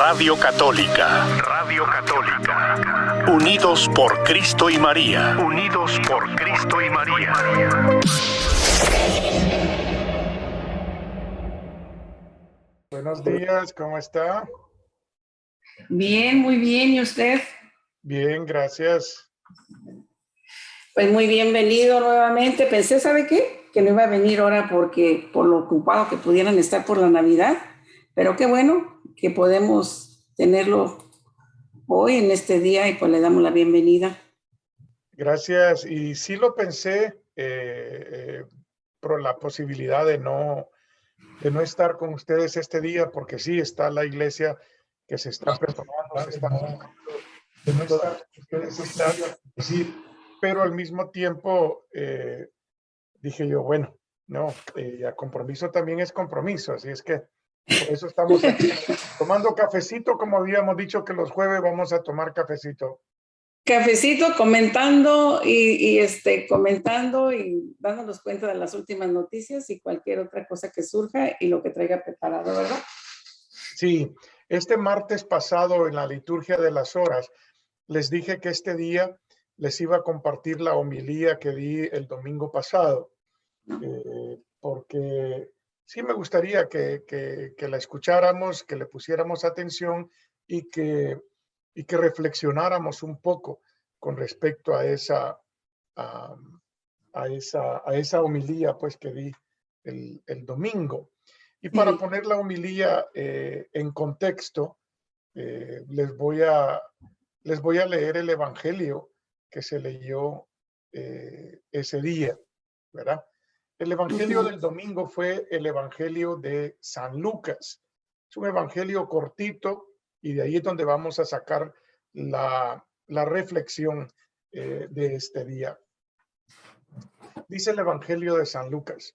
Radio Católica. Radio Católica. Unidos por Cristo y María. Unidos por Cristo y María. Buenos días, ¿cómo está? Bien, muy bien. ¿Y usted? Bien, gracias. Pues muy bienvenido nuevamente. Pensé, ¿sabe qué? Que no iba a venir ahora porque por lo ocupado que pudieran estar por la Navidad, pero qué bueno que podemos tenerlo hoy en este día y pues le damos la bienvenida. Gracias. Y sí lo pensé por la posibilidad de no estar con ustedes este día, porque sí está la iglesia que se está preparando, se está de no estar con ustedes este día, sí, pero al mismo tiempo dije yo, bueno, no, a compromiso también es compromiso, así es que por eso estamos aquí tomando cafecito, como habíamos dicho que los jueves vamos a tomar cafecito. Cafecito, comentando comentando y dándonos cuenta de las últimas noticias y cualquier otra cosa que surja y lo que traiga preparado, ¿verdad? Sí, este martes pasado en la liturgia de las horas les dije que este día les iba a compartir la homilía que di el domingo pasado, porque sí me gustaría que la escucháramos, que le pusiéramos atención y que reflexionáramos un poco con respecto a esa, a, a esa homilía pues, que di el domingo. Y para Sí. poner la homilía en contexto, les voy a leer el evangelio que se leyó ese día, ¿verdad? El evangelio del domingo fue el evangelio de San Lucas. Es un evangelio cortito y de ahí es donde vamos a sacar la reflexión de este día. Dice el evangelio de San Lucas: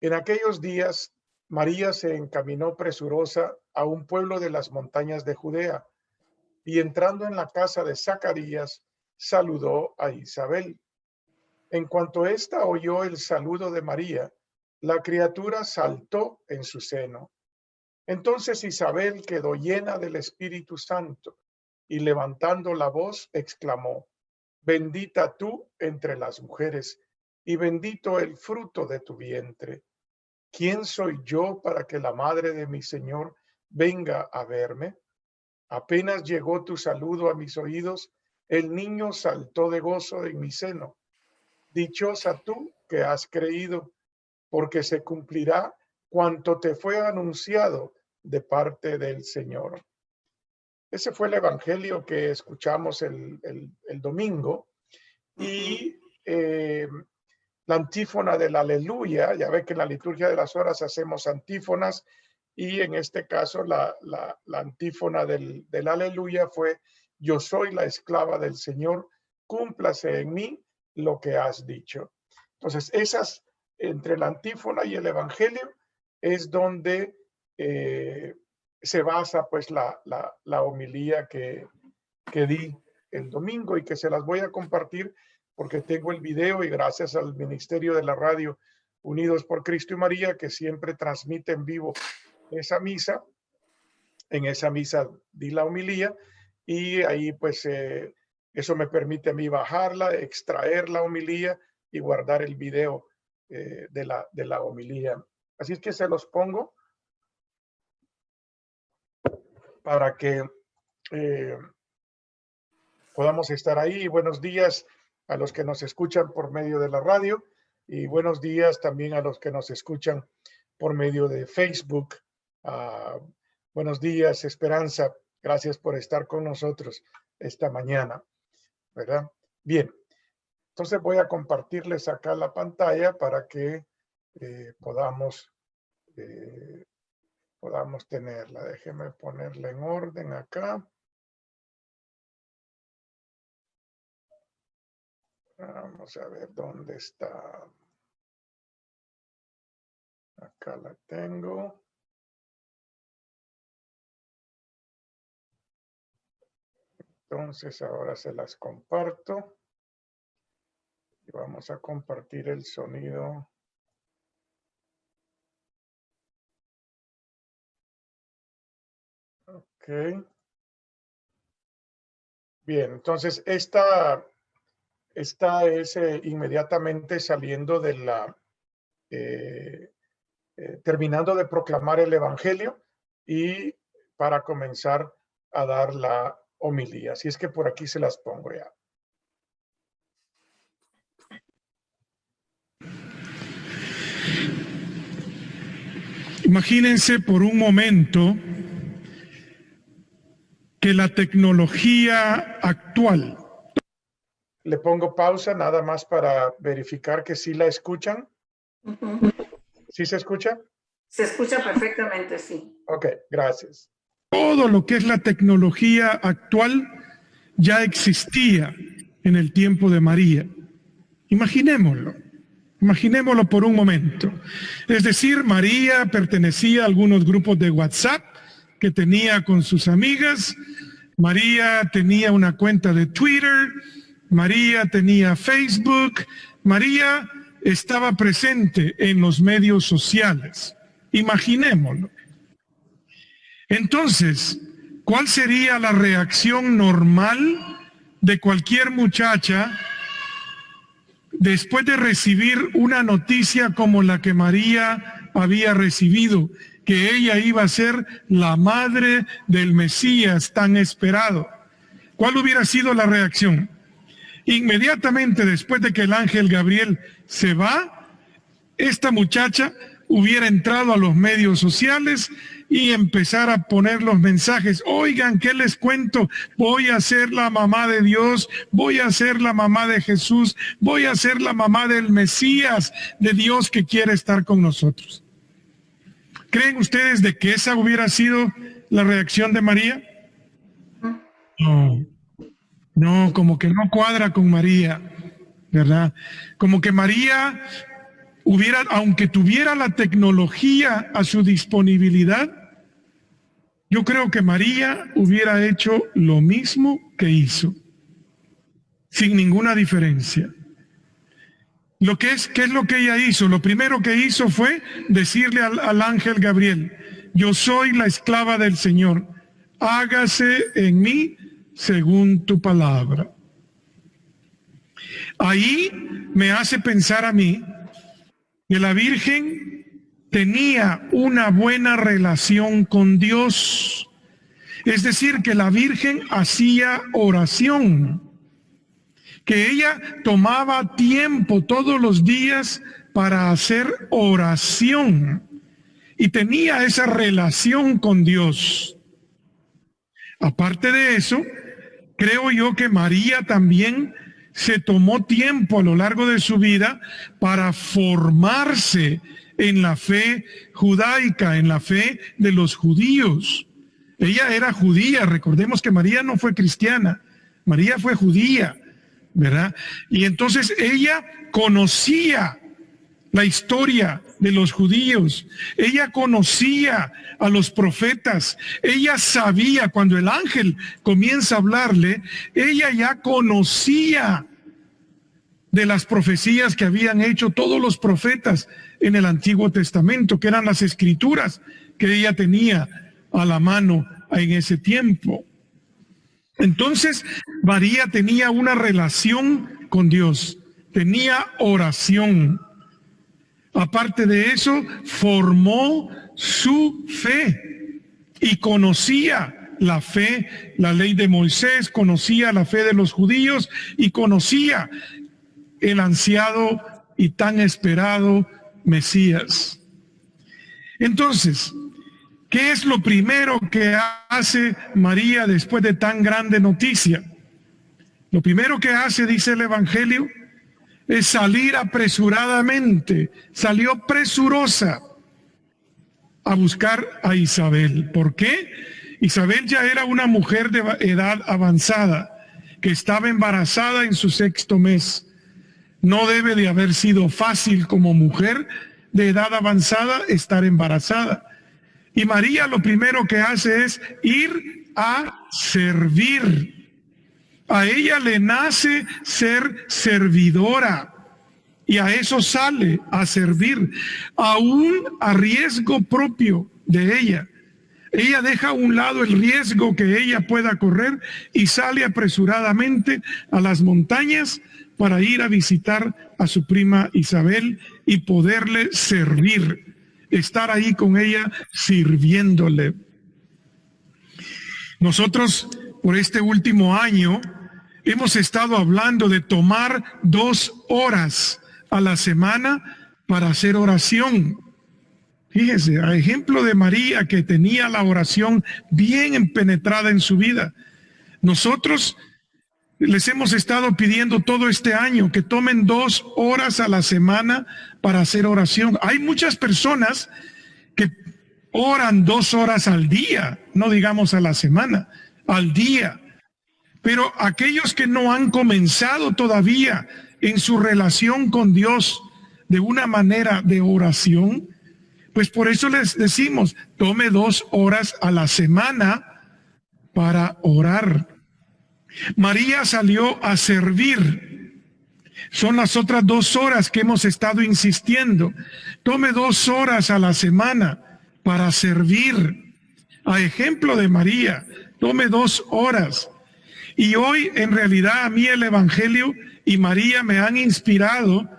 en aquellos días, María se encaminó presurosa a un pueblo de las montañas de Judea y entrando en la casa de Zacarías, saludó a Isabel. En cuanto ésta oyó el saludo de María, la criatura saltó en su seno. Entonces Isabel quedó llena del Espíritu Santo y levantando la voz exclamó: bendita tú entre las mujeres y bendito el fruto de tu vientre. ¿Quién soy yo para que la madre de mi Señor venga a verme? Apenas llegó tu saludo a mis oídos, el niño saltó de gozo en mi seno. Dichosa tú que has creído, porque se cumplirá cuanto te fue anunciado de parte del Señor. Ese fue el evangelio que escuchamos el domingo. Y la antífona del aleluya, ya ve que en la liturgia de las horas hacemos antífonas, y en este caso la antífona del aleluya fue: yo soy la esclava del Señor, cúmplase en mí lo que has dicho. Entonces, esas, entre la antífona y el evangelio, es donde se basa pues la homilía que di el domingo y que se las voy a compartir porque tengo el video y gracias al Ministerio de la Radio Unidos por Cristo y María, que siempre transmite en vivo esa misa. En esa misa di la homilía y ahí pues eso me permite a mí bajarla, extraer la homilía y guardar el video de la homilía. Así es que se los pongo para que podamos estar ahí. Buenos días a los que nos escuchan por medio de la radio y buenos días también a los que nos escuchan por medio de Facebook. Buenos días, Esperanza. Gracias por estar con nosotros esta mañana, ¿verdad? Bien, entonces voy a compartirles acá la pantalla para que podamos tenerla. Déjenme ponerla en orden acá. Vamos a ver dónde está. Acá la tengo. Entonces ahora se las comparto. Y vamos a compartir el sonido. Ok. Bien, entonces esta es inmediatamente saliendo de la, terminando de proclamar el Evangelio y para comenzar a dar la homilía. Así es que por aquí se las pongo ya. Imagínense por un momento que la tecnología actual. Le pongo pausa nada más para verificar que sí la escuchan. ¿Sí se escucha? Se escucha perfectamente, sí. Ok, gracias. Todo lo que es la tecnología actual ya existía en el tiempo de María. Imaginémoslo por un momento. Es decir, María pertenecía a algunos grupos de WhatsApp que tenía con sus amigas. María tenía una cuenta de Twitter. María tenía Facebook. María estaba presente en los medios sociales. Imaginémoslo. Entonces, ¿cuál sería la reacción normal de cualquier muchacha después de recibir una noticia como la que María había recibido, que ella iba a ser la madre del Mesías tan esperado? ¿Cuál hubiera sido la reacción? Inmediatamente después de que el ángel Gabriel se va, esta muchacha hubiera entrado a los medios sociales y empezar a poner los mensajes. Oigan, ¿qué les cuento? Voy a ser la mamá de Dios, voy a ser la mamá de Jesús, voy a ser la mamá del Mesías, de Dios que quiere estar con nosotros. ¿Creen ustedes de que esa hubiera sido la reacción de María? No, como que no cuadra con María, ¿verdad? Como que María hubiera, aunque tuviera la tecnología a su disponibilidad, yo creo que María hubiera hecho lo mismo que hizo, sin ninguna diferencia. ¿Qué es lo que ella hizo? Lo primero que hizo fue decirle al ángel Gabriel: yo soy la esclava del Señor, hágase en mí según tu palabra. Ahí me hace pensar a mí que la Virgen tenía una buena relación con Dios. Es decir, que la Virgen hacía oración, que ella tomaba tiempo todos los días para hacer oración y tenía esa relación con Dios. Aparte de eso, creo yo que María también se tomó tiempo a lo largo de su vida para formarse en la fe judaica, en la fe de los judíos. Ella era judía, recordemos que María no fue cristiana, María fue judía, ¿verdad? Y entonces ella conocía la historia de los judíos, ella conocía a los profetas, ella sabía, cuando el ángel comienza a hablarle, ella ya conocía de las profecías que habían hecho todos los profetas en el Antiguo Testamento, que eran las escrituras que ella tenía a la mano en ese tiempo. Entonces, María tenía una relación con Dios, tenía oración. Aparte de eso, formó su fe y conocía la fe, la ley de Moisés, conocía la fe de los judíos y conocía el ansiado y tan esperado Mesías. Entonces, ¿qué es lo primero que hace María después de tan grande noticia? Lo primero que hace, dice el Evangelio, es salir apresuradamente, salió presurosa a buscar a Isabel. ¿Por qué? Isabel ya era una mujer de edad avanzada, que estaba embarazada en su 6º mes. No debe de haber sido fácil como mujer de edad avanzada estar embarazada. Y María lo primero que hace es ir a servir. A ella le nace ser servidora y a eso sale, a servir, aún a riesgo propio de ella. Ella deja a un lado el riesgo que ella pueda correr y sale apresuradamente a las montañas para ir a visitar a su prima Isabel y poderle servir, estar ahí con ella sirviéndole. Nosotros, por este último año, hemos estado hablando de tomar 2 horas a la semana para hacer oración. Fíjese, a ejemplo de María, que tenía la oración bien penetrada en su vida. Nosotros les hemos estado pidiendo todo este año que tomen 2 horas a la semana para hacer oración. Hay muchas personas que oran 2 horas al día, no digamos a la semana, al día. Pero aquellos que no han comenzado todavía en su relación con Dios de una manera de oración, pues por eso les decimos, tome 2 horas a la semana para orar. María salió a servir. Son las otras 2 horas que hemos estado insistiendo. Tome 2 horas a la semana para servir. A ejemplo de María, tome 2 horas. Y hoy, en realidad, a mí el Evangelio y María me han inspirado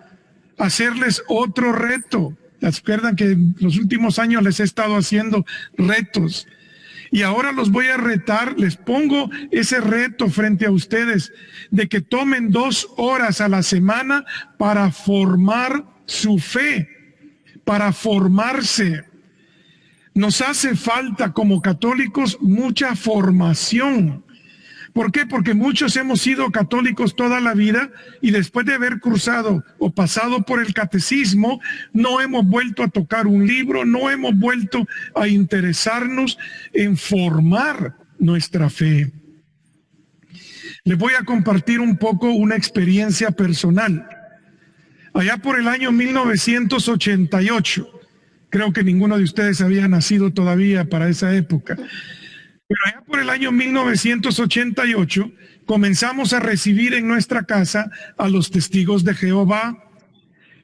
a hacerles otro reto. ¿Se acuerdan que en los últimos años les he estado haciendo retos? Y ahora los voy a retar, les pongo ese reto frente a ustedes de que tomen 2 horas a la semana para formar su fe, para formarse. Nos hace falta como católicos mucha formación. ¿Por qué? Porque muchos hemos sido católicos toda la vida y después de haber cursado o pasado por el catecismo, no hemos vuelto a tocar un libro, no hemos vuelto a interesarnos en formar nuestra fe. Les voy a compartir un poco una experiencia personal. Allá por el año 1988, creo que ninguno de ustedes había nacido todavía para esa época. Pero allá por el año 1988 comenzamos a recibir en nuestra casa a los testigos de Jehová.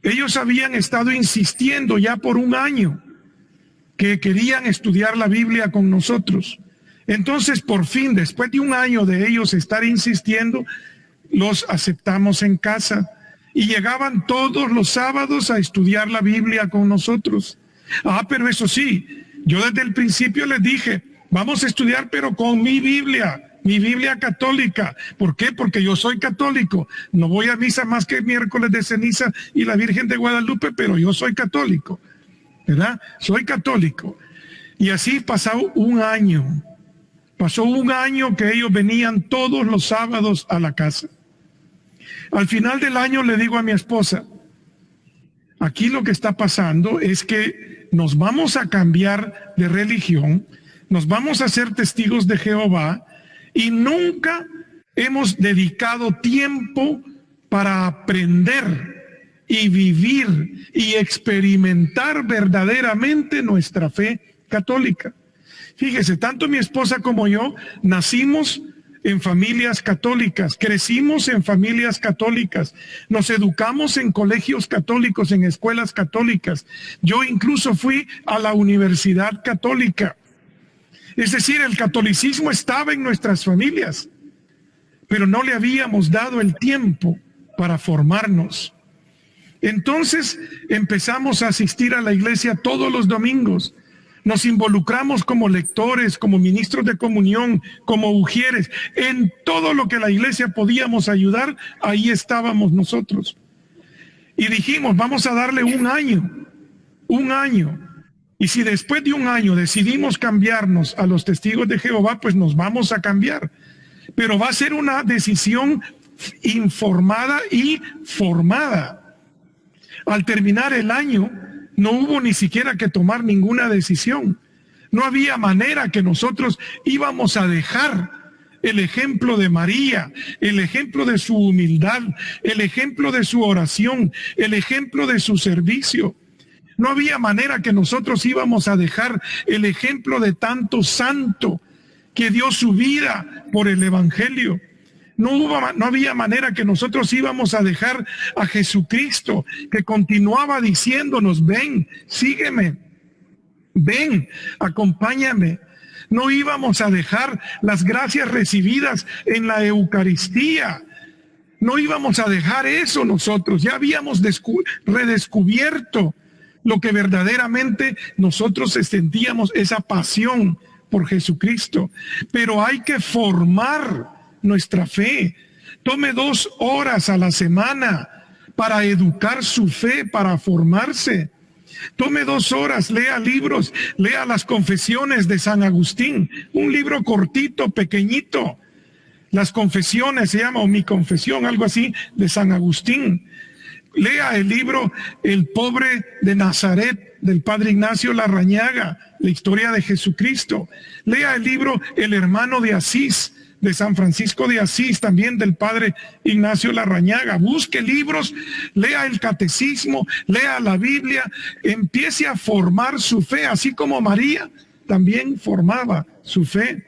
Ellos habían estado insistiendo ya por 1 año que querían estudiar la Biblia con nosotros. Entonces, por fin, después de 1 año de ellos estar insistiendo, los aceptamos en casa y llegaban todos los sábados a estudiar la Biblia con nosotros. Pero eso sí, yo desde el principio les dije, vamos a estudiar, pero con mi Biblia católica. ¿Por qué? Porque yo soy católico. No voy a misa más que miércoles de ceniza y la Virgen de Guadalupe, pero yo soy católico, ¿verdad? Soy católico. Y así pasó 1 año. Pasó 1 año que ellos venían todos los sábados a la casa. Al final del año le digo a mi esposa, aquí lo que está pasando es que nos vamos a cambiar de religión, nos vamos a ser testigos de Jehová y nunca hemos dedicado tiempo para aprender y vivir y experimentar verdaderamente nuestra fe católica. Fíjese, tanto mi esposa como yo nacimos en familias católicas, crecimos en familias católicas, nos educamos en colegios católicos, en escuelas católicas. Yo incluso fui a la universidad católica. Es decir, el catolicismo estaba en nuestras familias, pero no le habíamos dado el tiempo para formarnos. Entonces empezamos a asistir a la iglesia todos los domingos. Nos involucramos como lectores, como ministros de comunión, como ujieres. En todo lo que la iglesia podíamos ayudar, ahí estábamos nosotros. Y dijimos, vamos a darle 1 año. 1 año. Y si después de 1 año decidimos cambiarnos a los testigos de Jehová, pues nos vamos a cambiar. Pero va a ser una decisión informada y formada. Al terminar el año, no hubo ni siquiera que tomar ninguna decisión. No había manera que nosotros íbamos a dejar el ejemplo de María, el ejemplo de su humildad, el ejemplo de su oración, el ejemplo de su servicio. No había manera que nosotros íbamos a dejar el ejemplo de tanto santo que dio su vida por el Evangelio. No había manera que nosotros íbamos a dejar a Jesucristo, que continuaba diciéndonos, ven, sígueme, ven, acompáñame. No íbamos a dejar las gracias recibidas en la Eucaristía. No íbamos a dejar eso nosotros. Ya habíamos redescubierto lo que verdaderamente nosotros sentíamos, esa pasión por Jesucristo. Pero hay que formar nuestra fe. Tome 2 horas a la semana para educar su fe, para formarse. Tome 2 horas, lea libros, lea las confesiones de San Agustín, un libro cortito, pequeñito. Las confesiones se llama, o mi confesión, algo así, de San Agustín. Lea el libro El pobre de Nazaret, del padre Ignacio Larrañaga, la historia de Jesucristo. Lea el libro El hermano de Asís, de San Francisco de Asís, también del padre Ignacio Larrañaga. Busque libros, lea el catecismo, lea la Biblia, empiece a formar su fe, así como María también formaba su fe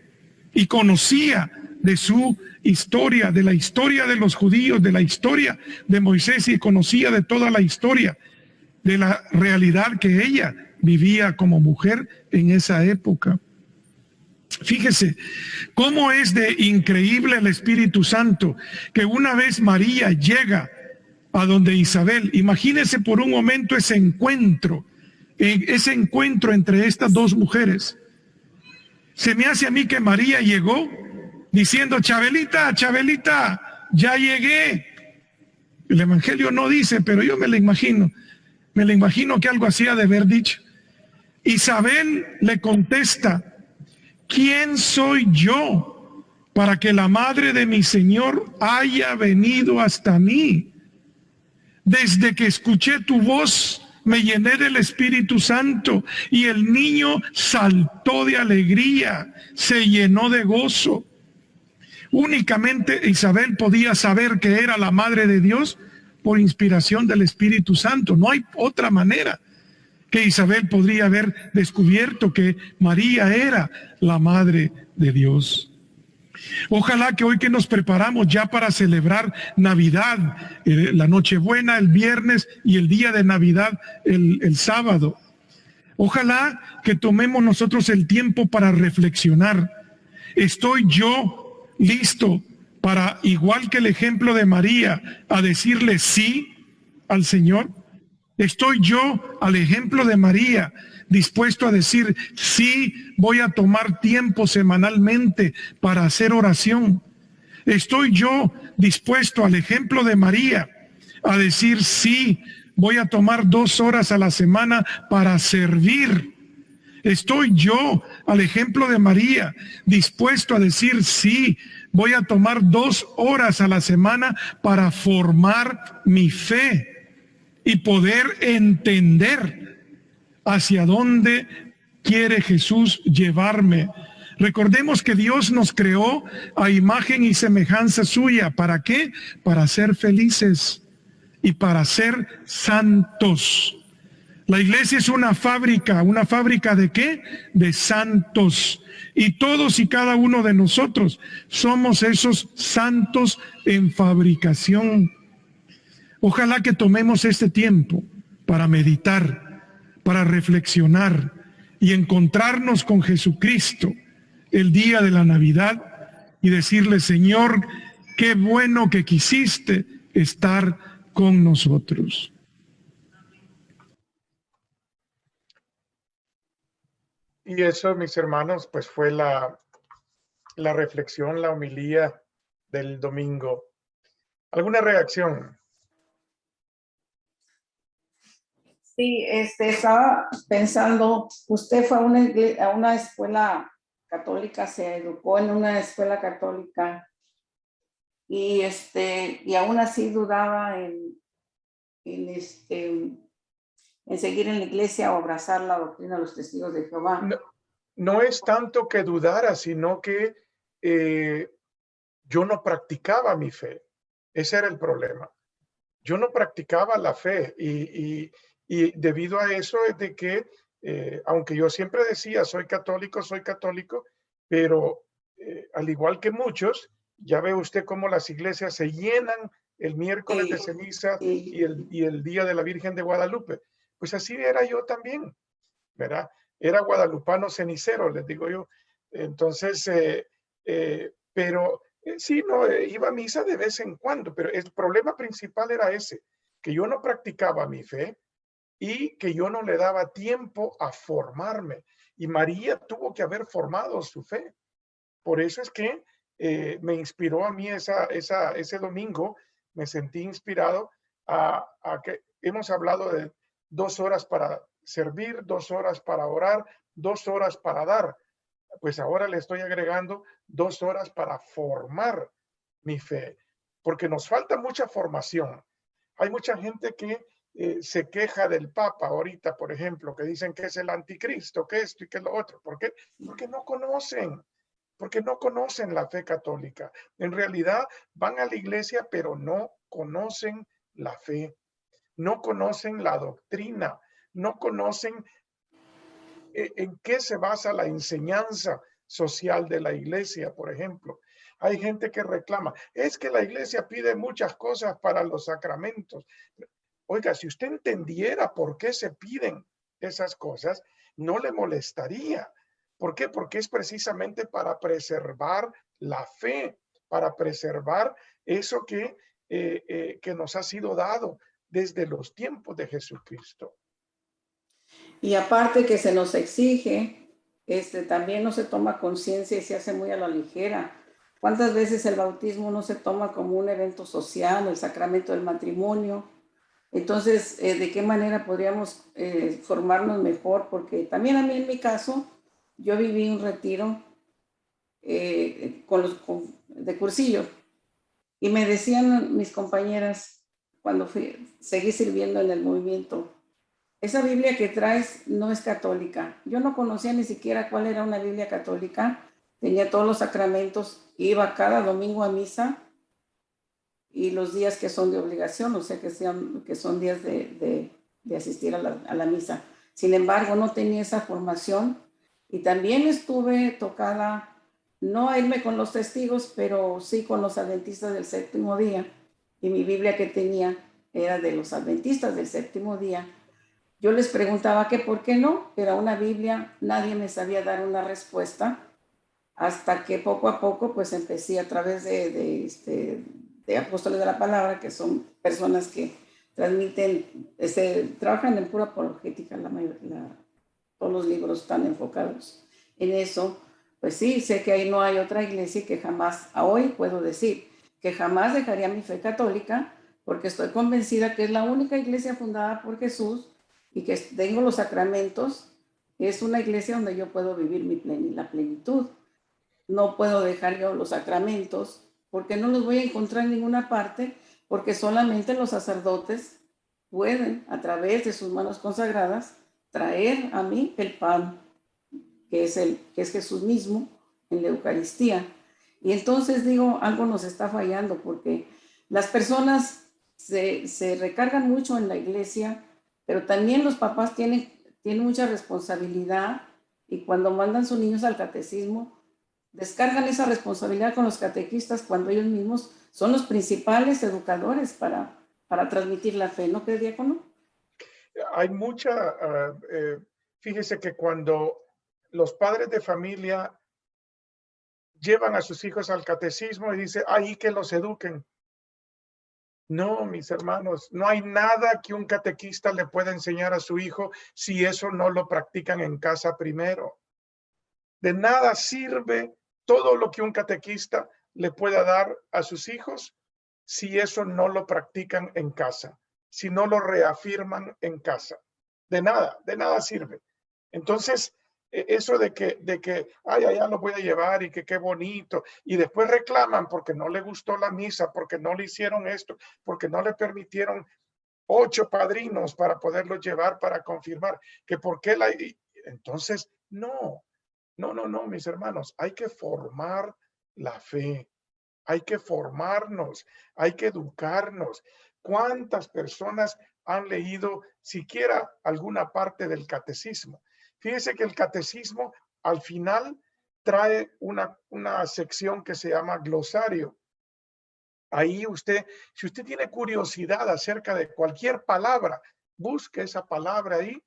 y conocía de su historia, de la historia de los judíos, de la historia de Moisés, y conocía de toda la historia, de la realidad que ella vivía como mujer en esa época. Fíjese cómo es de increíble el Espíritu Santo, que una vez María llega a donde Isabel, imagínese por un momento ese encuentro entre estas 2 mujeres. Se me hace a mí que María llegó diciendo: Chabelita, Chabelita, ya llegué. El Evangelio no dice, pero yo me lo imagino que algo así ha de haber dicho. Isabel le contesta: ¿quién soy yo para que la madre de mi Señor haya venido hasta mí? Desde que escuché tu voz, me llené del Espíritu Santo, y el niño saltó de alegría, se llenó de gozo. Únicamente Isabel podía saber que era la madre de Dios por inspiración del Espíritu Santo. No hay otra manera que Isabel podría haber descubierto que María era la madre de Dios. Ojalá que hoy que nos preparamos ya para celebrar Navidad, la Nochebuena el viernes y el día de Navidad el sábado, ojalá que tomemos nosotros el tiempo para reflexionar. ¿Estoy yo listo para, igual que el ejemplo de María, a decirle sí al Señor? ¿Estoy yo, al ejemplo de María, dispuesto a decir sí, voy a tomar tiempo semanalmente para hacer oración? ¿Estoy yo dispuesto, al ejemplo de María, a decir sí, voy a tomar 2 horas a la semana para servir? ¿Estoy yo, al ejemplo de María, dispuesto a decir sí, voy a tomar 2 horas a la semana para formar mi fe y poder entender hacia dónde quiere Jesús llevarme? Recordemos que Dios nos creó a imagen y semejanza suya. ¿Para qué? Para ser felices y para ser santos. La iglesia es una fábrica ¿de qué? De santos. Y todos y cada uno de nosotros somos esos santos en fabricación. Ojalá que tomemos este tiempo para meditar, para reflexionar y encontrarnos con Jesucristo el día de la Navidad y decirle: Señor, qué bueno que quisiste estar con nosotros. Y eso, mis hermanos, pues fue la reflexión, la homilía del domingo. ¿Alguna reacción? Sí, estaba pensando, usted fue a una escuela católica, se educó en una escuela católica y aún así dudaba en seguir en la iglesia o abrazar la doctrina de los testigos de Jehová. No es tanto que dudara, sino que yo no practicaba mi fe. Ese era el problema. Yo no practicaba la fe y debido a eso es de que, aunque yo siempre decía soy católico, pero al igual que muchos, ya ve usted cómo las iglesias se llenan el miércoles de ceniza y el día de la Virgen de Guadalupe. Pues así era yo también, ¿verdad? Era guadalupano cenicero, les digo yo. Entonces, pero sí, no, iba a misa de vez en cuando, pero el problema principal era ese, que yo no practicaba mi fe y que yo no le daba tiempo a formarme. Y María tuvo que haber formado su fe. Por eso es que me inspiró a mí ese domingo, me sentí inspirado a que hemos hablado de 2 horas para servir, 2 horas para orar, 2 horas para dar. Pues ahora le estoy agregando 2 horas para formar mi fe, porque nos falta mucha formación. Hay mucha gente que se queja del Papa ahorita, por ejemplo, que dicen que es el anticristo, que esto y que lo otro. ¿Por qué? Porque no conocen la fe católica. En realidad van a la iglesia, pero no conocen la fe, no conocen la doctrina, no conocen en qué se basa la enseñanza social de la iglesia, por ejemplo. Hay gente que reclama, es que la iglesia pide muchas cosas para los sacramentos. Oiga, si usted entendiera por qué se piden esas cosas, no le molestaría. ¿Por qué? Porque es precisamente para preservar la fe, para preservar eso que nos ha sido dado desde los tiempos de Jesucristo. Y aparte que se nos exige, también no se toma conciencia y se hace muy a la ligera. ¿Cuántas veces el bautismo no se toma como un evento social, el sacramento del matrimonio? Entonces, ¿de qué manera podríamos formarnos mejor? Porque también a mí, en mi caso, yo viví un retiro de cursillo y me decían mis compañeras cuando seguí sirviendo en el movimiento, esa Biblia que traes no es católica. Yo no conocía ni siquiera cuál era una Biblia católica, tenía todos los sacramentos, iba cada domingo a misa y los días que son de obligación, o sea, que son días de asistir a la misa. Sin embargo, no tenía esa formación y también estuve tocada, no a irme con los testigos, pero sí con los adventistas del séptimo día, y mi Biblia que tenía era de los adventistas del séptimo día. Yo les preguntaba que por qué no, era una Biblia, nadie me sabía dar una respuesta, hasta que poco a poco pues empecé a través de apóstoles de la palabra, que son personas que transmiten, trabajan en pura apologética, todos los libros están enfocados en eso. Pues sí, sé que ahí no hay otra iglesia que jamás, a hoy puedo decir, que jamás dejaría mi fe católica, porque estoy convencida que es la única iglesia fundada por Jesús y que tengo los sacramentos. Es una iglesia donde yo puedo vivir la plenitud. No puedo dejar yo los sacramentos porque no los voy a encontrar en ninguna parte, porque solamente los sacerdotes pueden, a través de sus manos consagradas, traer a mí el pan, que es Jesús mismo en la Eucaristía. Y entonces digo, algo nos está fallando, porque las personas se recargan mucho en la iglesia, pero también los papás tienen mucha responsabilidad, y cuando mandan sus niños al catecismo, descargan esa responsabilidad con los catequistas cuando ellos mismos son los principales educadores para transmitir la fe, ¿no cree, diácono? Hay mucha, fíjese que cuando los padres de familia llevan a sus hijos al catecismo y dice, ahí que los eduquen. No, mis hermanos, no hay nada que un catequista le pueda enseñar a su hijo si eso no lo practican en casa primero. De nada sirve todo lo que un catequista le pueda dar a sus hijos si eso no lo practican en casa, si no lo reafirman en casa. De nada sirve. Entonces, eso de que allá lo voy a llevar y que qué bonito, y después reclaman porque no le gustó la misa, porque no le hicieron esto, porque no le permitieron 8 padrinos para poderlo llevar para confirmar, que por qué entonces, no, mis hermanos, hay que formar la fe, hay que formarnos, hay que educarnos. ¿Cuántas personas han leído siquiera alguna parte del catecismo? Fíjese que el catecismo al final trae una sección que se llama glosario. Ahí si usted tiene curiosidad acerca de cualquier palabra, busque esa palabra ahí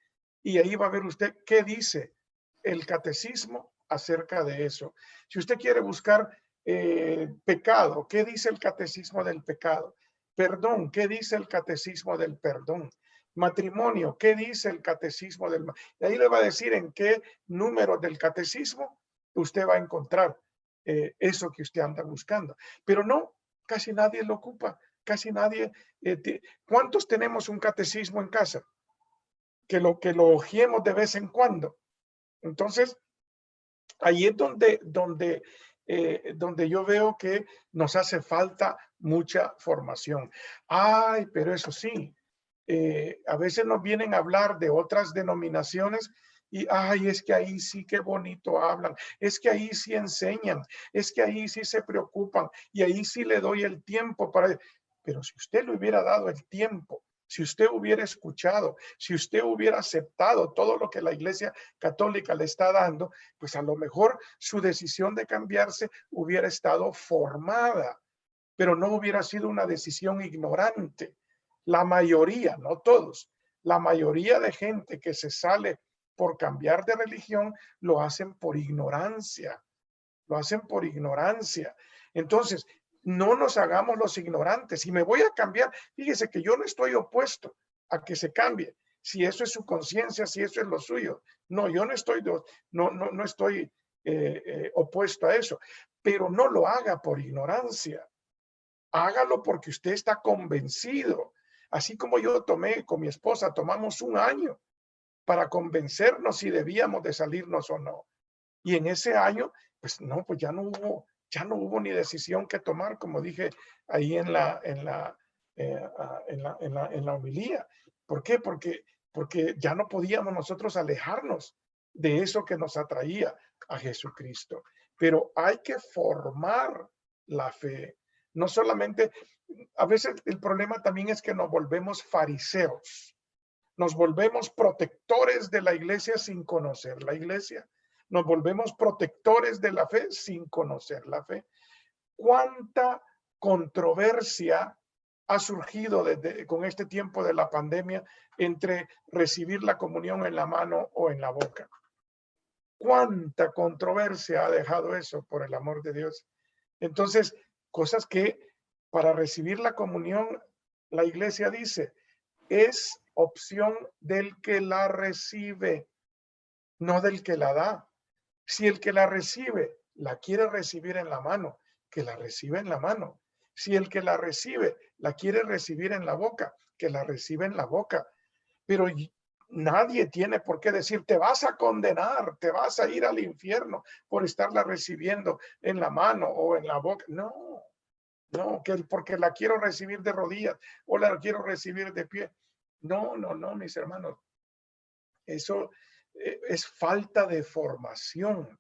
y ahí va a ver usted qué dice el catecismo acerca de eso. Si usted quiere buscar pecado, ¿qué dice el catecismo del pecado? Perdón, ¿qué dice el catecismo del perdón? Matrimonio, ¿qué dice el catecismo del matrimonio? Y ahí le va a decir en qué número del catecismo usted va a encontrar eso que usted anda buscando. Pero no, casi nadie lo ocupa, casi nadie. ¿Cuántos tenemos un catecismo en casa? Que lo hojeemos de vez en cuando. Entonces, ahí es donde yo veo que nos hace falta mucha formación. Ay, pero eso sí, a veces nos vienen a hablar de otras denominaciones y, ay, es que ahí sí qué bonito hablan, es que ahí sí enseñan, es que ahí sí se preocupan y ahí sí le doy el tiempo para... Pero si usted le hubiera dado el tiempo, si usted hubiera escuchado, si usted hubiera aceptado todo lo que la Iglesia Católica le está dando, pues a lo mejor su decisión de cambiarse hubiera estado formada, pero no hubiera sido una decisión ignorante. La mayoría, no todos, la mayoría de gente que se sale por cambiar de religión lo hacen por ignorancia, lo hacen por ignorancia. Entonces, no nos hagamos los ignorantes. Si me voy a cambiar, fíjese que yo no estoy opuesto a que se cambie. Si eso es su conciencia, si eso es lo suyo. No, yo no estoy opuesto a eso. Pero no lo haga por ignorancia. Hágalo porque usted está convencido. Así como yo tomé con mi esposa, tomamos un año para convencernos si debíamos de salirnos o no. Y en ese año, pues no, pues ya no hubo ni decisión que tomar, como dije ahí en la homilía. ¿Por qué? Porque ya no podíamos nosotros alejarnos de eso que nos atraía a Jesucristo. Pero hay que formar la fe. No solamente, a veces el problema también es que nos volvemos fariseos. Nos volvemos protectores de la iglesia sin conocer la iglesia. Nos volvemos protectores de la fe sin conocer la fe. ¿Cuánta controversia ha surgido con este tiempo de la pandemia entre recibir la comunión en la mano o en la boca? ¿Cuánta controversia ha dejado eso, por el amor de Dios? Entonces, cosas que para recibir la comunión, la iglesia dice, es opción del que la recibe, no del que la da. Si el que la recibe la quiere recibir en la mano, que la reciba en la mano. Si el que la recibe la quiere recibir en la boca, que la reciba en la boca. Pero nadie tiene por qué decir, te vas a condenar, te vas a ir al infierno por estarla recibiendo en la mano o en la boca. No, porque la quiero recibir de rodillas o la quiero recibir de pie. No, mis hermanos. Eso es falta de formación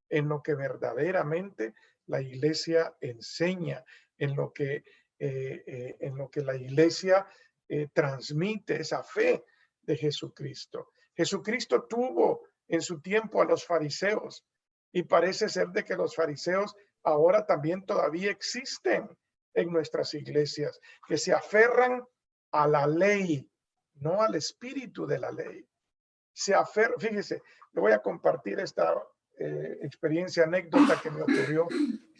en lo que verdaderamente la iglesia enseña, en lo que la iglesia transmite esa fe de Jesucristo. Jesucristo tuvo en su tiempo a los fariseos y parece ser de que los fariseos ahora también todavía existen en nuestras iglesias, que se aferran a la ley, no al espíritu de la ley. Fíjese, le voy a compartir esta experiencia, anécdota que me ocurrió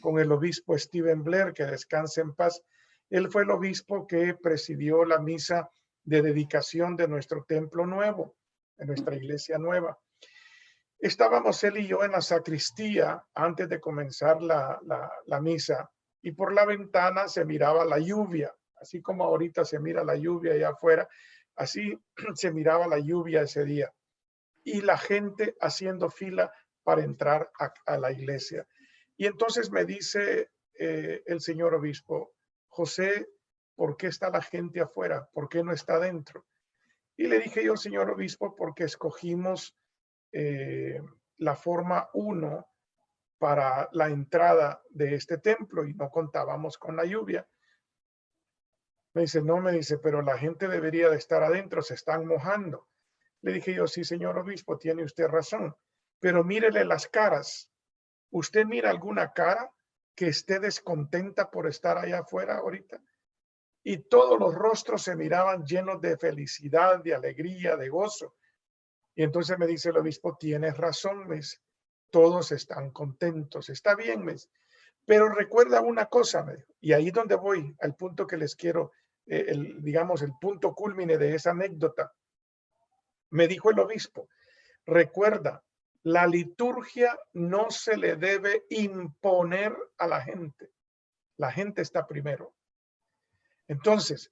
con el obispo Stephen Blair, que descanse en paz. Él fue el obispo que presidió la misa de dedicación de nuestro templo nuevo, de nuestra iglesia nueva. Estábamos él y yo en la sacristía antes de comenzar la misa y por la ventana se miraba la lluvia, así como ahorita se mira la lluvia allá afuera, así se miraba la lluvia ese día. Y la gente haciendo fila para entrar a la iglesia. Y entonces me dice el señor obispo, José, ¿por qué está la gente afuera? ¿Por qué no está dentro? Y le dije yo, señor obispo, porque escogimos la forma 1 para la entrada de este templo y no contábamos con la lluvia. Me dice, pero la gente debería de estar adentro, se están mojando. Le dije yo, sí, señor obispo, tiene usted razón, pero mírele las caras. ¿Usted mira alguna cara que esté descontenta por estar allá afuera ahorita? Y todos los rostros se miraban llenos de felicidad, de alegría, de gozo. Y entonces me dice el obispo, tienes razón, mes, todos están contentos, está bien, mes. Pero recuerda una cosa, me dijo, y ahí donde voy, al punto que les quiero, digamos, el punto cúlmine de esa anécdota. Me dijo el obispo, recuerda, la liturgia no se le debe imponer a la gente está primero. Entonces,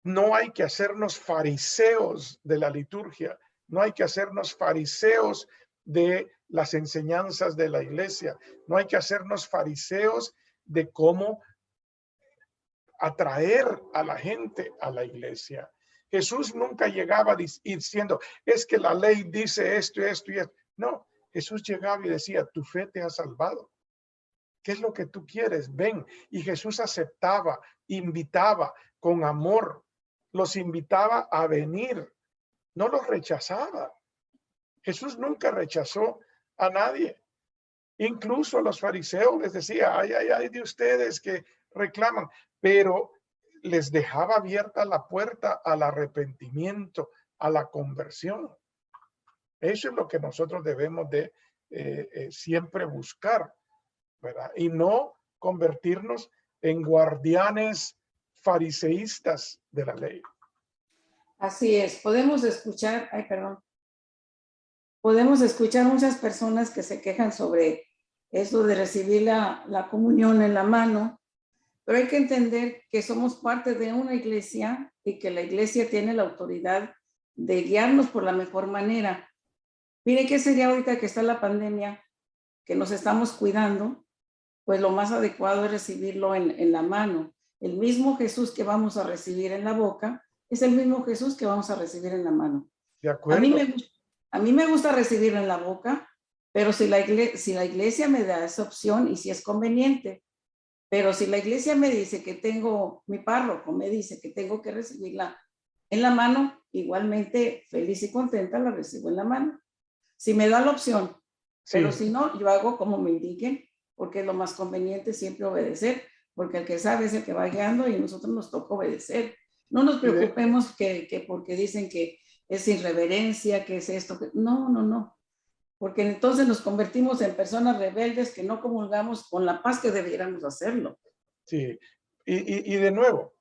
no hay que hacernos fariseos de la liturgia, no hay que hacernos fariseos de las enseñanzas de la iglesia, no hay que hacernos fariseos de cómo atraer a la gente a la iglesia. Jesús nunca llegaba diciendo, es que la ley dice esto y esto y esto. No, Jesús llegaba y decía, tu fe te ha salvado. ¿Qué es lo que tú quieres? Ven. Y Jesús aceptaba, invitaba con amor, los invitaba a venir, no los rechazaba. Jesús nunca rechazó a nadie. Incluso a los fariseos les decía, ay, ay, ay de ustedes que reclaman, pero les dejaba abierta la puerta al arrepentimiento, a la conversión. Eso es lo que nosotros debemos de siempre buscar, ¿verdad? Y no convertirnos en guardianes fariseístas de la ley. Así es, podemos escuchar, podemos escuchar muchas personas que se quejan sobre eso de recibir la comunión en la mano, pero hay que entender que somos parte de una iglesia y que la iglesia tiene la autoridad de guiarnos por la mejor manera. Mire, ¿qué sería ahorita que está la pandemia, que nos estamos cuidando? Pues lo más adecuado es recibirlo en la mano. El mismo Jesús que vamos a recibir en la boca es el mismo Jesús que vamos a recibir en la mano. De acuerdo. A mí me gusta recibirlo en la boca, pero si la iglesia me da esa opción y si es conveniente, pero si la iglesia me dice que mi párroco me dice que tengo que recibirla en la mano, igualmente feliz y contenta la recibo en la mano. Si me da la opción, Sí. Pero si no, yo hago como me indiquen, porque es lo más conveniente siempre obedecer, porque el que sabe es el que va guiando y a nosotros nos toca obedecer. No nos preocupemos que porque dicen que es irreverencia, que es esto. No. Porque entonces nos convertimos en personas rebeldes que no comulgamos con la paz que debiéramos hacerlo. Sí, y de nuevo,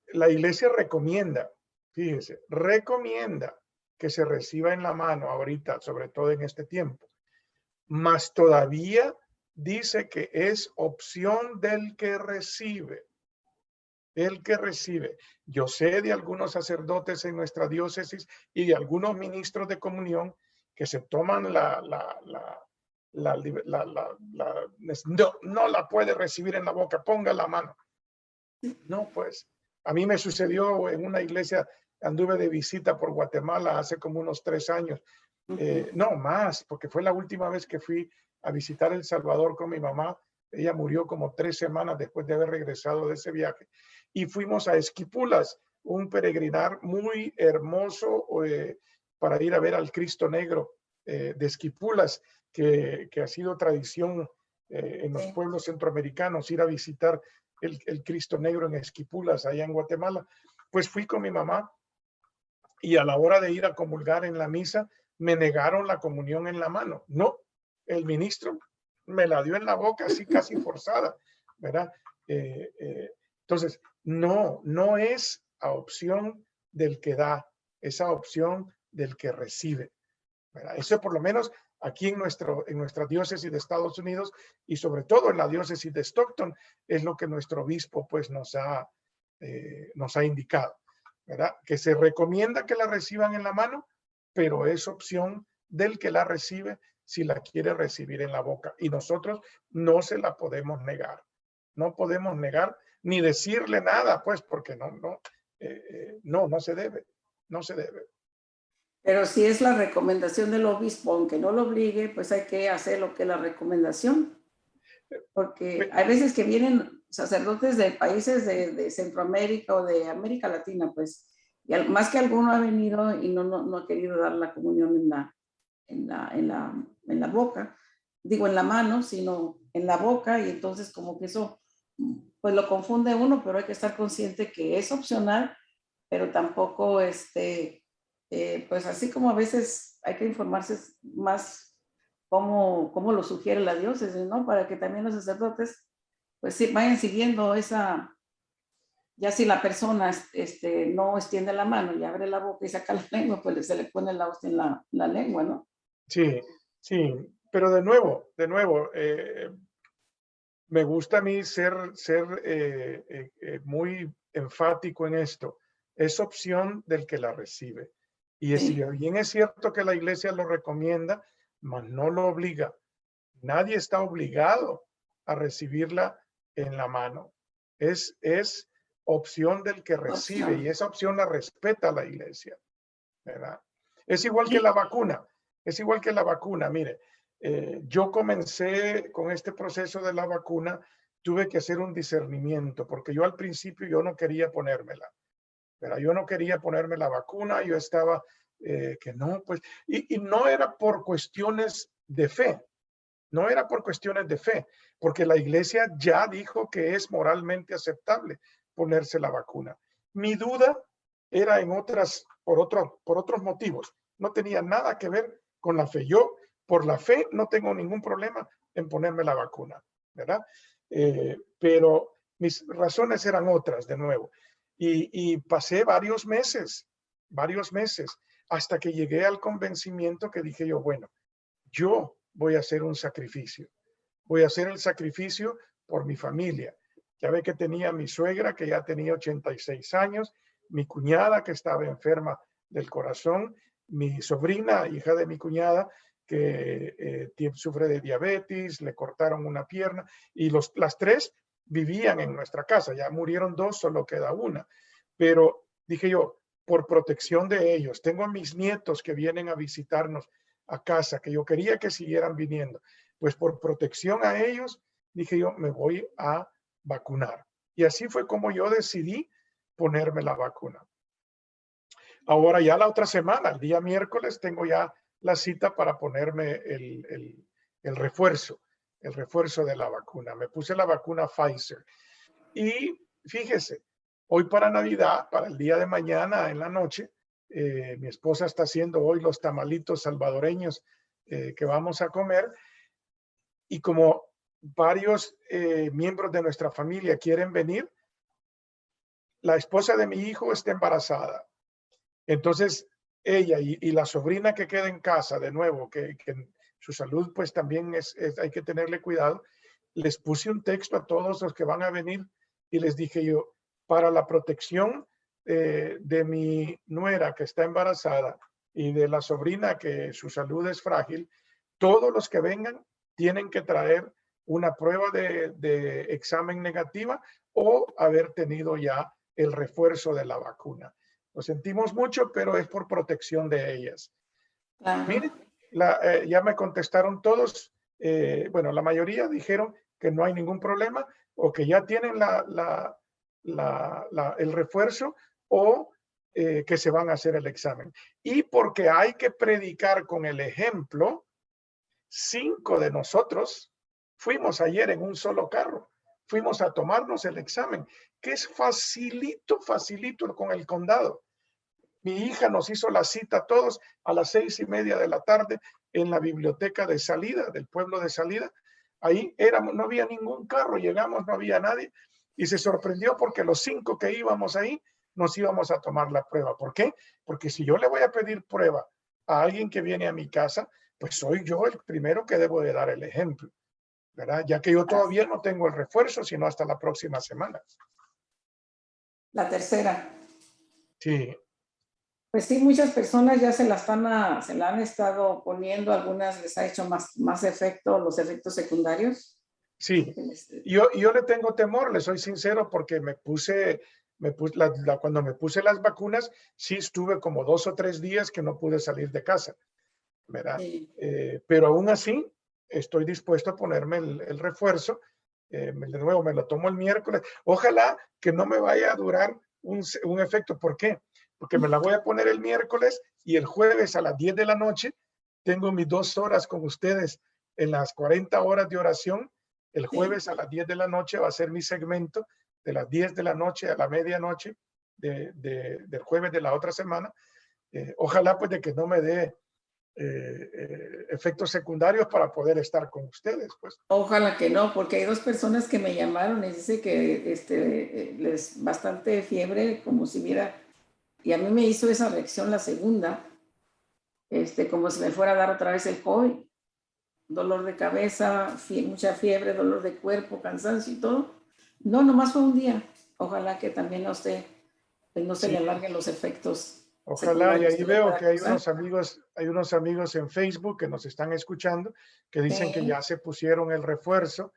la iglesia recomienda, fíjese, recomienda que se reciba en la mano ahorita, sobre todo en este tiempo, mas todavía dice que es opción del que recibe. El que recibe. Yo sé de algunos sacerdotes en nuestra diócesis y de algunos ministros de comunión que se toman no la puede recibir en la boca, ponga la mano. No, pues, a mí me sucedió en una iglesia, anduve de visita por Guatemala hace como unos 3 años, no más, porque fue la última vez que fui a visitar El Salvador con mi mamá. Ella murió como 3 semanas después de haber regresado de ese viaje. Y fuimos a Esquipulas, un peregrinar muy hermoso para ir a ver al Cristo Negro de Esquipulas, que ha sido tradición en los pueblos centroamericanos, ir a visitar el Cristo Negro en Esquipulas, allá en Guatemala. Pues fui con mi mamá y a la hora de ir a comulgar en la misa, me negaron la comunión en la mano. No, el ministro me la dio en la boca, así casi forzada, ¿verdad? Entonces, no es a opción del que da, es a opción del que recibe, ¿verdad? Eso por lo menos aquí en nuestra diócesis de Estados Unidos y sobre todo en la diócesis de Stockton es lo que nuestro obispo pues nos ha indicado, ¿verdad? Que se recomienda que la reciban en la mano, pero es opción del que la recibe si la quiere recibir en la boca. Y nosotros no se la podemos negar. No podemos negar ni decirle nada, pues, porque no se debe. No se debe. Pero si es la recomendación del obispo, aunque no lo obligue, pues hay que hacer lo que es la recomendación. Porque hay veces que vienen sacerdotes de países de Centroamérica o de América Latina, pues, y más que alguno ha venido y no ha querido dar la comunión en la boca, digo en la mano, sino en la boca, y entonces como que eso pues lo confunde uno, pero hay que estar consciente que es opcional, pero tampoco pues así como a veces hay que informarse más cómo lo sugiere la diócesis, ¿no? Para que también los sacerdotes pues sí, vayan siguiendo esa, ya si la persona no extiende la mano y abre la boca y saca la lengua, pues se le pone la hostia en la lengua, ¿no? Sí, sí, pero de nuevo, me gusta a mí ser muy enfático en esto. Es opción del que la recibe. Y si Sí, bien es cierto que la iglesia lo recomienda, mas no lo obliga. Nadie está obligado a recibirla en la mano. Es opción del que recibe y opción. esa opción la respeta la iglesia, ¿verdad? Es igual que Sí, la vacuna. Es igual que la vacuna. Mire, yo comencé con este proceso de la vacuna, tuve que hacer un discernimiento, porque yo al principio yo no quería ponérmela, pero yo no quería ponerme la vacuna, yo estaba que no, pues, y no era por cuestiones de fe, no era por cuestiones de fe, porque la iglesia ya dijo que es moralmente aceptable ponerse la vacuna. Mi duda era en por otros motivos. No tenía nada que ver con la fe. Yo, por la fe, no tengo ningún problema en ponerme la vacuna, ¿verdad? Pero mis razones eran otras, de nuevo. Y pasé varios meses, hasta que llegué al convencimiento que dije yo, bueno, yo voy a hacer un sacrificio. Voy a hacer el sacrificio por mi familia. Ya ve que tenía mi suegra, que ya tenía 86 años, mi cuñada, que estaba enferma del corazón, mi sobrina, hija de mi cuñada, que sufre de diabetes, le cortaron una pierna, y las tres vivían en nuestra casa. Ya murieron dos, solo queda una. Pero dije yo, por protección de ellos, tengo a mis nietos que vienen a visitarnos a casa, que yo quería que siguieran viniendo. Pues por protección a ellos, dije yo, me voy a vacunar. Y así fue como yo decidí ponerme la vacuna. Ahora ya la otra semana, el día miércoles, tengo ya la cita para ponerme el refuerzo de la vacuna. Me puse la vacuna Pfizer. Y fíjese, hoy para Navidad, para el día de mañana en la noche, mi esposa está haciendo hoy los tamalitos salvadoreños que vamos a comer. Y como varios miembros de nuestra familia quieren venir, la esposa de mi hijo está embarazada. Entonces, ella y la sobrina que queda en casa, de nuevo, que su salud pues también hay que tenerle cuidado, les puse un texto a todos los que van a venir y les dije yo, para la protección de mi nuera que está embarazada y de la sobrina que su salud es frágil, todos los que vengan tienen que traer una prueba de examen negativa o haber tenido ya el refuerzo de la vacuna. Lo sentimos mucho, pero es por protección de ellas. claro. Miren, ya me contestaron todos. Bueno, la mayoría dijeron que no hay ningún problema o que ya tienen el refuerzo o que se van a hacer el examen. Y porque hay que predicar con el ejemplo, 5 de nosotros fuimos ayer en un solo carro. Fuimos a tomarnos el examen, que es facilito con el condado. Mi hija nos hizo la cita a todos a las 6:30 de la tarde en la biblioteca de salida, del pueblo de salida. Ahí no había ningún carro, llegamos, no había nadie y se sorprendió porque los 5 que íbamos ahí nos íbamos a tomar la prueba. ¿Por qué? Porque si yo le voy a pedir prueba a alguien que viene a mi casa, pues soy yo el primero que debo de dar el ejemplo, ¿verdad? Ya que yo todavía no tengo el refuerzo, sino hasta la próxima semana. La tercera. Sí. Pues sí, muchas personas ya se la han estado poniendo, algunas les ha hecho más efecto, los efectos secundarios. Sí, yo le tengo temor, le soy sincero, porque cuando me puse las vacunas, sí estuve como 2 o 3 días que no pude salir de casa, ¿verdad? Sí. Pero aún así, estoy dispuesto a ponerme el refuerzo. De nuevo, me lo tomo el miércoles. Ojalá que no me vaya a durar un efecto. ¿Por qué? Porque me la voy a poner el miércoles y el jueves a las 10 de la noche tengo mis 2 horas con ustedes en las 40 horas de oración. El jueves a las 10 de la noche va a ser mi segmento de las 10 de la noche a la medianoche del jueves de la otra semana. Ojalá pues de que no me dé efectos secundarios para poder estar con ustedes, pues. Ojalá que no, porque hay dos personas que me llamaron y dice que les bastante fiebre, como si viera, y a mí me hizo esa reacción la segunda, como si me fuera a dar otra vez el COVID, dolor de cabeza, mucha fiebre, dolor de cuerpo, cansancio y todo. No, nomás fue un día. Ojalá que también no se le alarguen los efectos. Ojalá, y ahí veo que hay unos amigos en Facebook que nos están escuchando que dicen que ya se pusieron el refuerzo,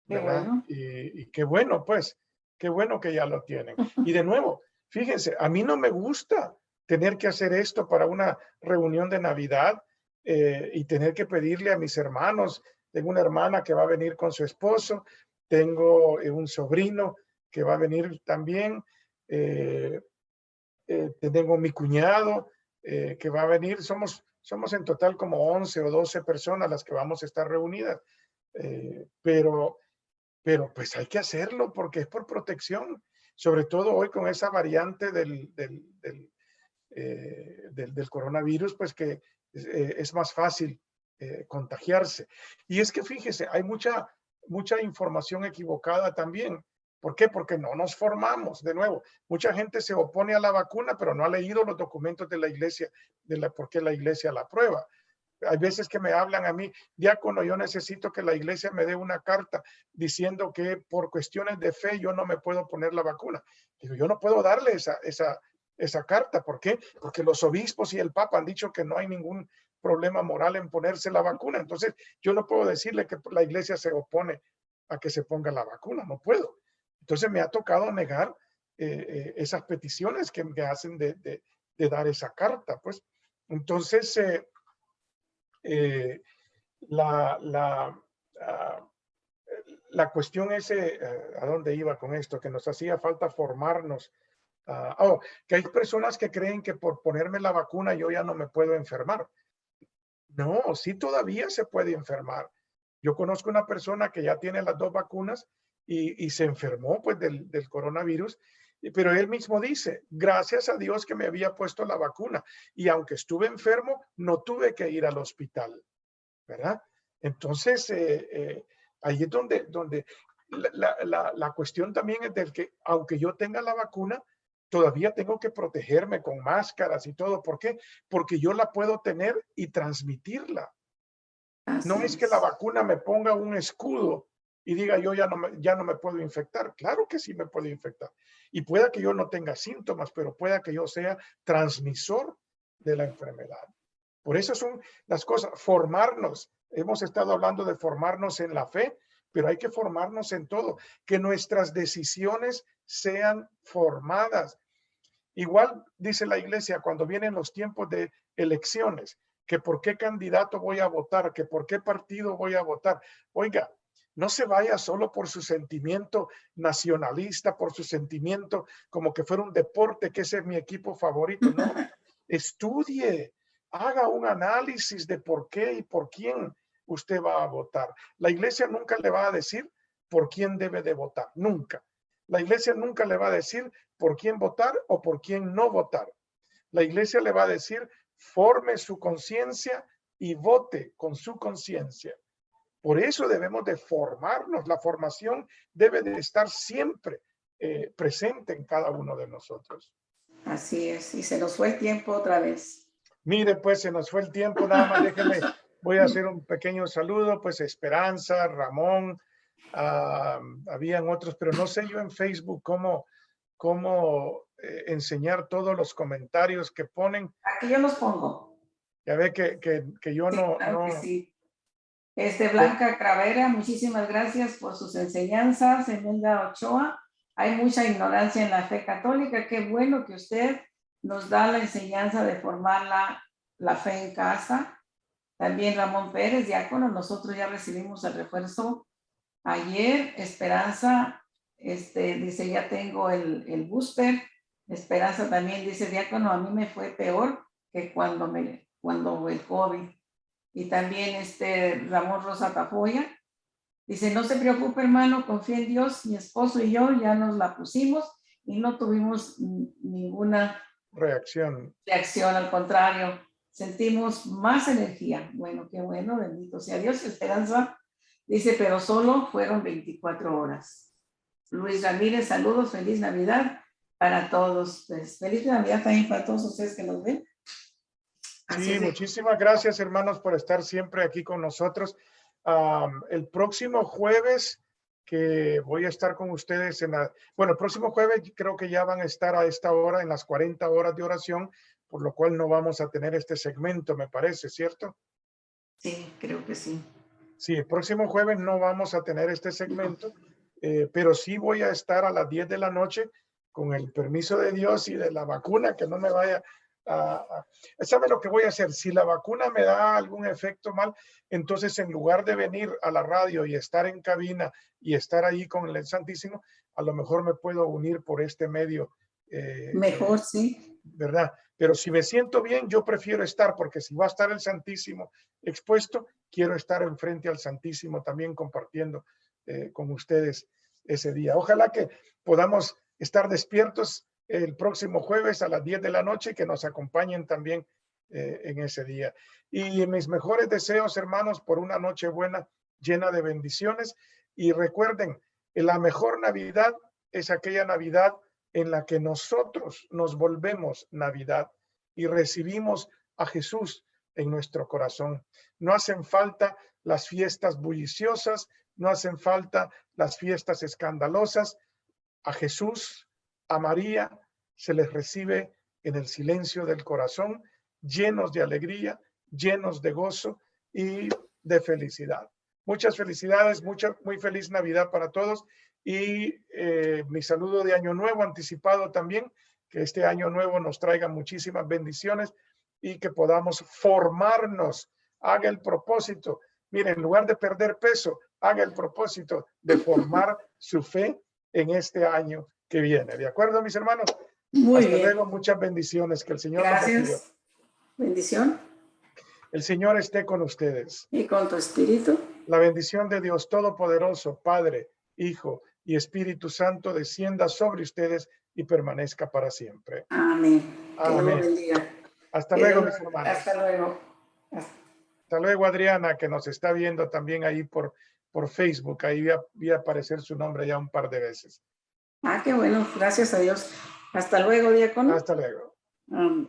¿verdad? Qué bueno. Y qué bueno, pues, qué bueno que ya lo tienen. Y de nuevo, fíjense, a mí no me gusta tener que hacer esto para una reunión de Navidad y tener que pedirle a mis hermanos. Tengo una hermana que va a venir con su esposo, tengo un sobrino que va a venir también, tengo mi cuñado que va a venir. Somos en total como 11 o 12 personas las que vamos a estar reunidas, pero pues hay que hacerlo porque es por protección, sobre todo hoy con esa variante del coronavirus, pues que es más fácil contagiarse. Y es que fíjese, hay mucha información equivocada también. ¿Por qué? Porque no nos formamos. De nuevo, mucha gente se opone a la vacuna, pero no ha leído los documentos de la iglesia, por qué la iglesia la aprueba. Hay veces que me hablan a mí, diácono, yo necesito que la iglesia me dé una carta diciendo que por cuestiones de fe yo no me puedo poner la vacuna. Digo, yo no puedo darle esa carta. ¿Por qué? Porque los obispos y el papa han dicho que no hay ningún problema moral en ponerse la vacuna. Entonces, yo no puedo decirle que la iglesia se opone a que se ponga la vacuna. No puedo. Entonces, me ha tocado negar esas peticiones que me hacen de dar esa carta, pues. Entonces, la cuestión es, ¿a dónde iba con esto? Que nos hacía falta formarnos. Que hay personas que creen que por ponerme la vacuna yo ya no me puedo enfermar. No, sí todavía se puede enfermar. Yo conozco una persona que ya tiene las 2 vacunas y se enfermó pues del coronavirus, pero él mismo dice, gracias a Dios que me había puesto la vacuna y aunque estuve enfermo, no tuve que ir al hospital, ¿verdad? Entonces, ahí es donde la cuestión también es del que, aunque yo tenga la vacuna, todavía tengo que protegerme con máscaras y todo. ¿Por qué? Porque yo la puedo tener y transmitirla. No es que la vacuna me ponga un escudo y diga yo ya no me puedo infectar. Claro que sí me puedo infectar. Y pueda que yo no tenga síntomas, pero pueda que yo sea transmisor de la enfermedad. Por eso son las cosas. Formarnos. Hemos estado hablando de formarnos en la fe, pero hay que formarnos en todo. Que nuestras decisiones sean formadas. Igual dice la iglesia cuando vienen los tiempos de elecciones, que por qué candidato voy a votar, que por qué partido voy a votar. Oiga, no se vaya solo por su sentimiento nacionalista, por su sentimiento como que fuera un deporte, que ese es mi equipo favorito. No, estudie, haga un análisis de por qué y por quién usted va a votar. La iglesia nunca le va a decir por quién debe de votar, nunca. La iglesia nunca le va a decir por quién votar o por quién no votar. La iglesia le va a decir, forme su conciencia y vote con su conciencia. Por eso debemos de formarnos. La formación debe de estar siempre presente en cada uno de nosotros. Así es, y se nos fue el tiempo otra vez. Mire, pues se nos fue el tiempo, nada más déjenme, voy a hacer un pequeño saludo, pues Esperanza, Ramón, habían otros, pero no sé yo en Facebook cómo enseñar todos los comentarios que ponen. Aquí yo los pongo. Ya ve que yo sí, no... claro que sí. Blanca Cravera, muchísimas gracias por sus enseñanzas. Emenda Ochoa, hay mucha ignorancia en la fe católica. Qué bueno que usted nos da la enseñanza de formar la fe en casa. También Ramón Pérez, diácono, nosotros ya recibimos el refuerzo ayer. Esperanza, dice, ya tengo el booster. Esperanza también dice, diácono, a mí me fue peor que cuando el COVID. Y también Ramón Rosa Tafoya dice, no se preocupe hermano, confía en Dios, mi esposo y yo ya nos la pusimos y no tuvimos ninguna reacción. Reacción, al contrario, sentimos más energía. Bueno, qué bueno, bendito sea Dios. Esperanza dice, pero solo fueron 24 horas. Luis Ramírez, saludos, feliz Navidad para todos. Pues, feliz Navidad también para todos ustedes que nos ven. Sí, muchísimas gracias, hermanos, por estar siempre aquí con nosotros. El próximo jueves que voy a estar con ustedes bueno, el próximo jueves creo que ya van a estar a esta hora en las 40 horas de oración, por lo cual no vamos a tener este segmento, me parece, ¿cierto? Sí, creo que sí. Sí, el próximo jueves no vamos a tener este segmento, pero sí voy a estar a las 10 de la noche con el permiso de Dios y de la vacuna, que no me vaya ¿sabe lo que voy a hacer? Si la vacuna me da algún efecto mal, entonces en lugar de venir a la radio y estar en cabina y estar ahí con el Santísimo, a lo mejor me puedo unir por este medio. Mejor, sí. ¿Verdad? Pero si me siento bien, yo prefiero estar, porque si va a estar el Santísimo expuesto, quiero estar enfrente al Santísimo también compartiendo con ustedes ese día. Ojalá que podamos estar despiertos el próximo jueves a las 10 de la noche, que nos acompañen también en ese día. Y mis mejores deseos, hermanos, por una noche buena, llena de bendiciones. Y recuerden, la mejor Navidad es aquella Navidad en la que nosotros nos volvemos Navidad y recibimos a Jesús en nuestro corazón. No hacen falta las fiestas bulliciosas, no hacen falta las fiestas escandalosas. A Jesús, a María, se les recibe en el silencio del corazón, llenos de alegría, llenos de gozo y de felicidad. Muchas felicidades, muy feliz Navidad para todos y mi saludo de Año Nuevo anticipado también, que este Año Nuevo nos traiga muchísimas bendiciones y que podamos formarnos. Haga el propósito, mire, en lugar de perder peso, haga el propósito de formar su fe en este año que viene. ¿De acuerdo, mis hermanos? Muy Hasta bien. luego, muchas bendiciones. Que el Señor los bendiga. Gracias. Bendición. El Señor esté con ustedes. Y con tu espíritu. La bendición de Dios Todopoderoso, Padre, Hijo y Espíritu Santo, descienda sobre ustedes y permanezca para siempre. Amén. Que Dios los bendiga. Hasta luego, mis hermanos. Hasta luego. Hasta luego, Adriana, que nos está viendo también ahí por Facebook. Ahí vi aparecer su nombre ya un par de veces. Ah, qué bueno. Gracias a Dios. Hasta luego, diácono. Hasta luego. Amén.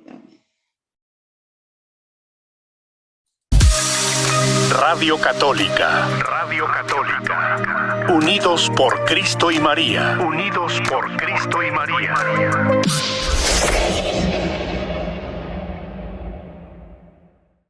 Radio Católica. Radio Católica. Unidos por Cristo y María. Unidos por Cristo y María.